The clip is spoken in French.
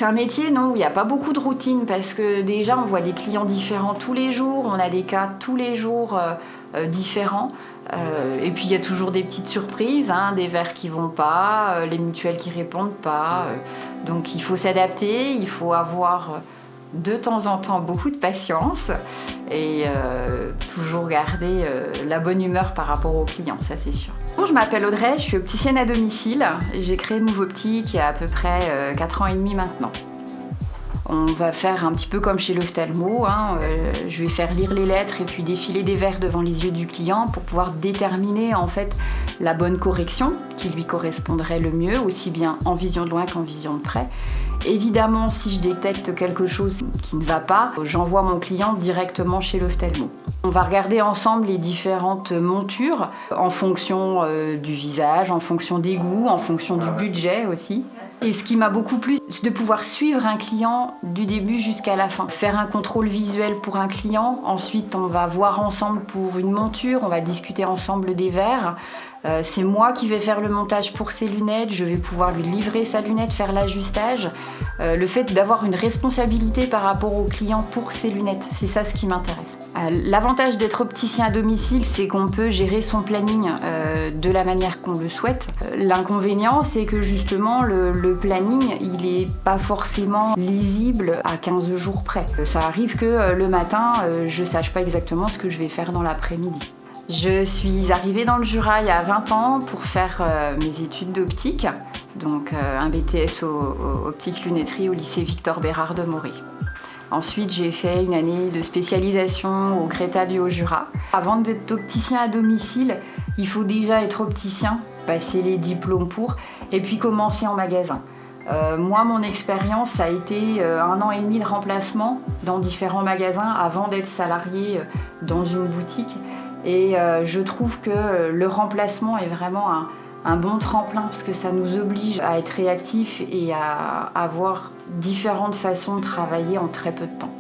C'est un métier où il n'y a pas beaucoup de routine parce que déjà on voit des clients différents tous les jours, on a des cas tous les jours différents. Et puis il y a toujours des petites surprises, des verres qui vont pas, les mutuelles qui répondent pas. Donc il faut s'adapter, il faut avoir de temps en temps beaucoup de patience et toujours garder la bonne humeur par rapport aux clients, ça c'est sûr. Bon, je m'appelle Audrey, je suis opticienne à domicile. J'ai créé Move Optique il y a à peu près 4 ans et demi maintenant. On va faire un petit peu comme chez l'ophtalmo, je vais faire lire les lettres et puis défiler des verres devant les yeux du client pour pouvoir déterminer en fait la bonne correction qui lui correspondrait le mieux, aussi bien en vision de loin qu'en vision de près. Évidemment, si je détecte quelque chose qui ne va pas, j'envoie mon client directement chez l'ophtalmo. On va regarder ensemble les différentes montures en fonction du visage, en fonction des goûts, en fonction du budget aussi. Et ce qui m'a beaucoup plu, c'est de pouvoir suivre un client du début jusqu'à la fin. Faire un contrôle visuel pour un client, ensuite on va voir ensemble pour une monture, on va discuter ensemble des verres. C'est moi qui vais faire le montage pour ses lunettes, je vais pouvoir lui livrer sa lunette, faire l'ajustage. Le fait d'avoir une responsabilité par rapport au client pour ses lunettes, c'est ça ce qui m'intéresse. L'avantage d'être opticien à domicile, c'est qu'on peut gérer son planning de la manière qu'on le souhaite. L'inconvénient, c'est que justement le planning, il n'est pas forcément lisible à 15 jours près. Ça arrive que le matin, je ne sache pas exactement ce que je vais faire dans l'après-midi. Je suis arrivée dans le Jura il y a 20 ans pour faire mes études d'optique, donc un BTS optique lunetterie au lycée Victor Bérard de Morée. Ensuite, j'ai fait une année de spécialisation au Greta du Haut-Jura. Avant d'être opticien à domicile, il faut déjà être opticien, passer les diplômes pour, et puis commencer en magasin. Moi, mon expérience, ça a été 1 an et demi de remplacement dans différents magasins avant d'être salariée dans une boutique. Et je trouve que le remplacement est vraiment un bon tremplin parce que ça nous oblige à être réactifs et à avoir différentes façons de travailler en très peu de temps.